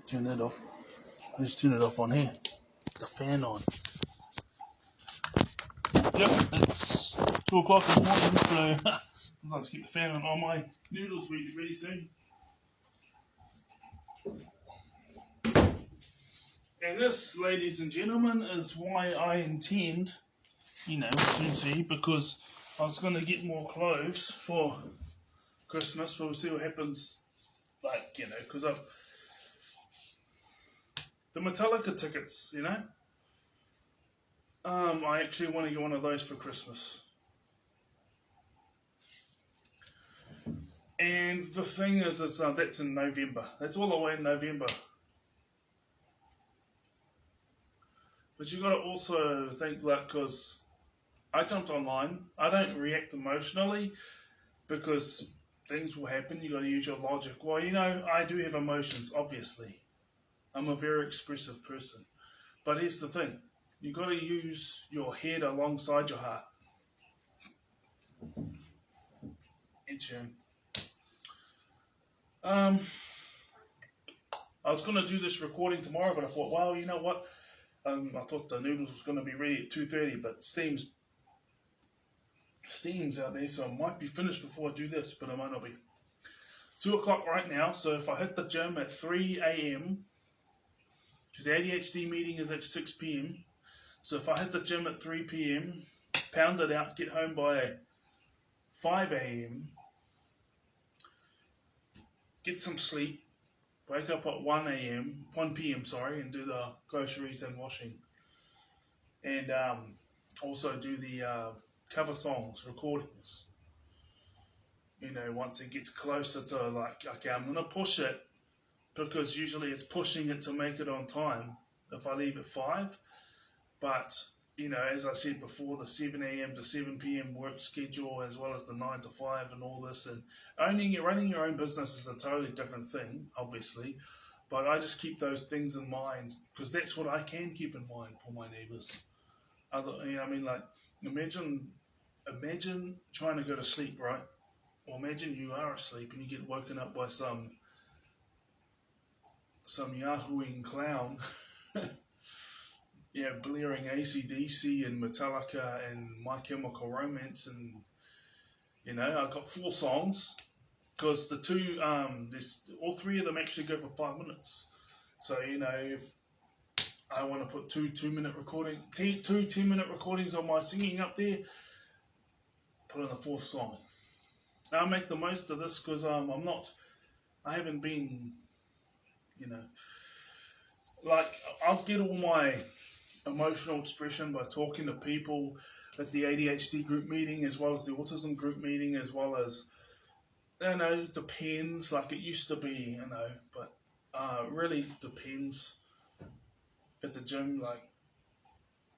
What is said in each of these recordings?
Turn that off. Let's turn it off on here. The fan on. Yep, it's 2 o'clock in the morning, so let's keep the fan on. All my noodles will be ready soon. And this, ladies and gentlemen, is why I intend, to because I was going to get more clothes for Christmas, but we'll see what happens. Because the Metallica tickets, I actually want to get one of those for Christmas. And the thing is that's in November. That's all the way in November. But you got to also think because I jumped online. I don't react emotionally because things will happen. You got to use your logic. Well, I do have emotions, obviously. I'm a very expressive person. But here's the thing. You got to use your head alongside your heart. And Sharon. I was going to do this recording tomorrow, but I thought, well, you know what? I thought the noodles was going to be ready at 2:30, but steam's out there, so I might be finished before I do this, but I might not be. 2 o'clock right now, so if I hit the gym at 3 a.m., because the ADHD meeting is at 6 p.m., so if I hit the gym at 3 p.m., pound it out, get home by 5 a.m., get some sleep, wake up at 1 p.m., and do the groceries and washing. And also do the cover songs, recordings. Once it gets closer to okay, I'm going to push it, because usually it's pushing it to make it on time if I leave at 5. But, as I said before, the 7 a.m. to 7 p.m. work schedule, as well as the 9 to 5 and all this, and running your own business is a totally different thing, obviously. But I just keep those things in mind, because that's what I can keep in mind for my neighbours. Imagine trying to go to sleep, right? Or imagine you are asleep and you get woken up by some yahooing clown, blaring AC/DC and Metallica and My Chemical Romance, and I've got 4 songs, because the two, all 3 of them actually go for 5 minutes. So if I want to put 2 10-minute recordings on my singing up there, put in a 4th song. I'll make the most of this, because I haven't been, I'll get all my emotional expression by talking to people at the ADHD group meeting, as well as the autism group meeting, as well as, it depends, like it used to be, but really depends at the gym. Like,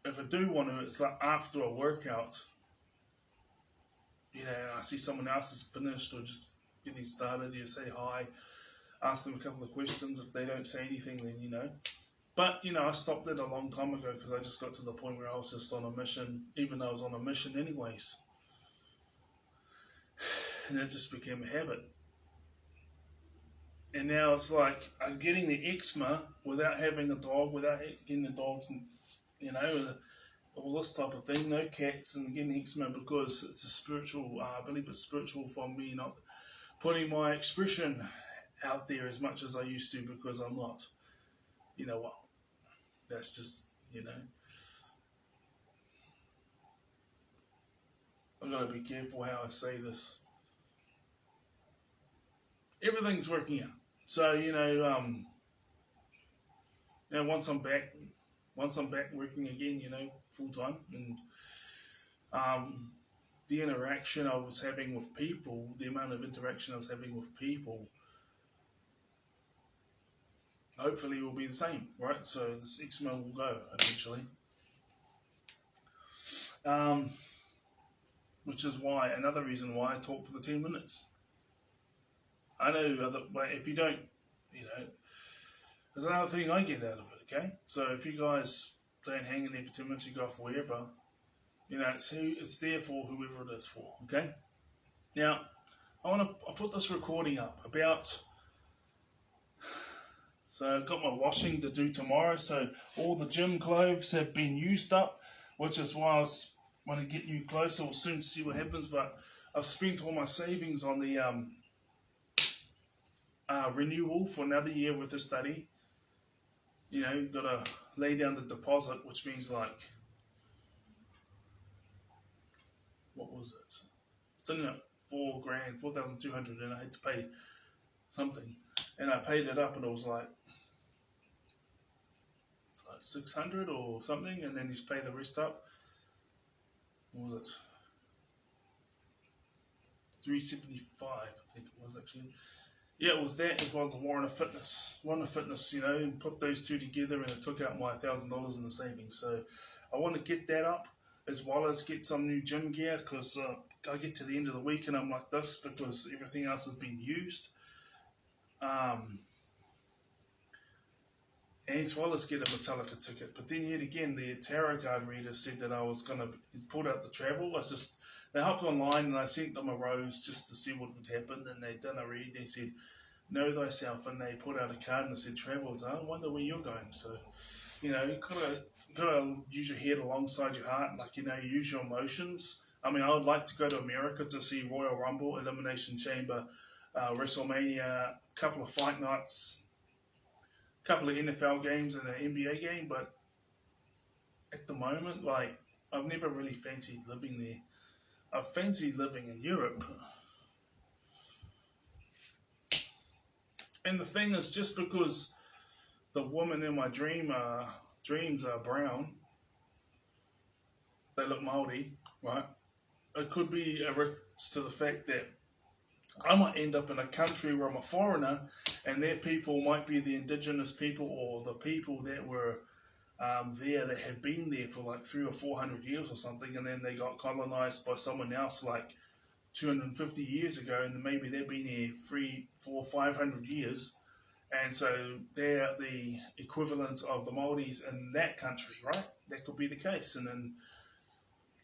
if I do want to, it's like after a workout, I see someone else is finished or just getting started, you say hi, ask them a couple of questions. If they don't say anything, then But, I stopped it a long time ago, because I just got to the point where I was just on a mission, even though I was on a mission anyways. And it just became a habit. And now it's like I'm getting the eczema without having a dog, without getting the dogs, all this type of thing, no cats, and getting eczema, because it's a spiritual, I believe it's spiritual from me not putting my expression out there as much as I used to, because I'm not, that's just, I've got to be careful how I say this. Everything's working out. So, once I'm back working again, full time, and the interaction I was having with people, the amount of interaction I was having with people, hopefully will be the same, right? So this eczema will go eventually. Which is another reason why I talk for the 10 minutes. I know but if you don't, there's another thing I get out of it, okay? So if you guys don't hang in there for 10 minutes, you go off wherever, it's there for whoever it is for, okay? Now, I put this recording up about So I've got my washing to do tomorrow. So all the gym clothes have been used up, which is why I want to get new clothes. So we'll soon see what happens. But I've spent all my savings on the renewal for another year with the study. You know, you've got to lay down the deposit, which means like, what was it? It's only like $4,000, 4,200, and I had to pay something, and I paid it up, and it was like, it's like 600 or something, and then you just pay the rest up. What was it? 375, I think it was actually. Yeah, it was that as well as the Warren Fitness. Warren Fitness, you know, and put those two together, and it took out my $1,000 in the savings. So I want to get that up, as well as get some new gym gear, because I get to the end of the week and I'm like this because everything else has been used. As well as get a Metallica ticket. But then yet again, the tarot card reader said that I was going to put out the travel. They hopped online and I sent them a rose just to see what would happen, and they'd done a read. They said, know thyself, and they put out a card and they said, travels. I wonder where you're going. So, you know, you gotta use your head alongside your heart, like, you know, use your emotions. I mean, I would like to go to America to see Royal Rumble, Elimination Chamber, WrestleMania, a couple of fight nights, a couple of NFL games and an NBA game, but at the moment, like, I've never really fancied living there. I fancy living in Europe. And the thing is, just because the woman in my dreams are brown, they look Māori, right? It could be a reference to the fact that I might end up in a country where I'm a foreigner, and their people might be the indigenous people or the people that were there that had been there for like 300 or 400 years or something, and then they got colonized by someone else like 250 years ago, and maybe they've been here 300, 400, 500 years, and so they're the equivalent of the Māoris in that country, right? That could be the case, and then,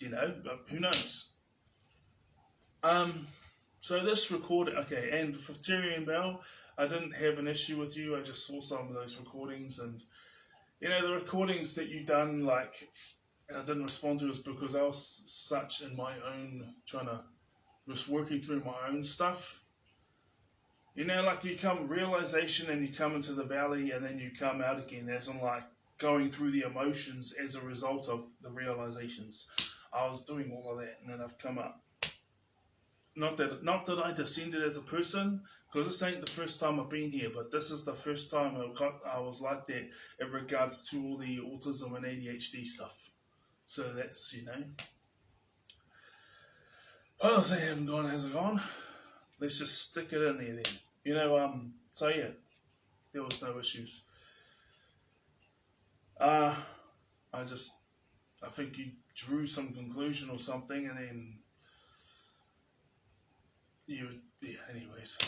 you know, who knows? So this recording, okay, and for Tyrion Bell, I didn't have an issue with you. I just saw some of those recordings, and you know, the recordings that you done, like, I didn't respond to is because I was such in my own, just working through my own stuff. You know, like you come realization and you come into the valley and then you come out again, as in like going through the emotions as a result of the realizations. I was doing all of that and then I've come up. Not that I descended as a person, because this ain't the first time I've been here, but this is the first time I was like that in regards to all the autism and ADHD stuff. So that's, you know. Well, so I haven't gone, has it gone? Let's just stick it in there then. You know, so yeah, there was no issues. I think you drew some conclusion or something, and then anyways.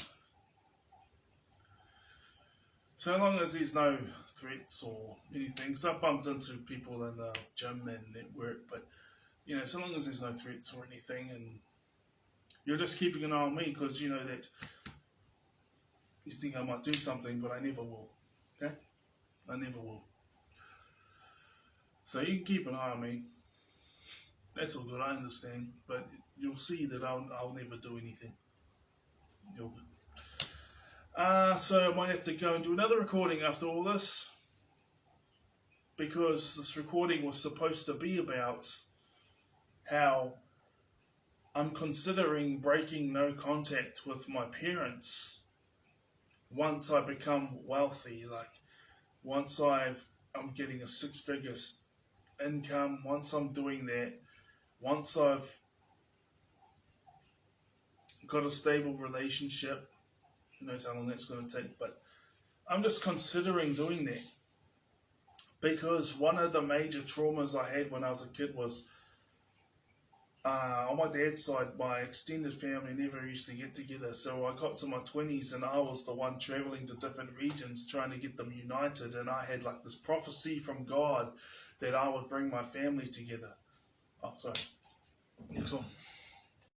So long as there's no threats or anything, because I bumped into people in the gym and at work, but, you know, so long as there's no threats or anything, and you're just keeping an eye on me, because you know that you think I might do something, but I never will, okay? I never will. So you can keep an eye on me. That's all good, I understand, but you'll see that I'll never do anything. You're good. So I might have to go and do another recording after all this, because this recording was supposed to be about how I'm considering breaking no contact with my parents once I become wealthy, like once I'm getting a six-figure income, once I'm doing that, once I've got a stable relationship. Who knows how long that's going to take, but I'm just considering doing that, because one of the major traumas I had when I was a kid was on my dad's side, my extended family never used to get together, so I got to my 20s and I was the one traveling to different regions trying to get them united, and I had like this prophecy from God that I would bring my family together. Oh, sorry. Next one.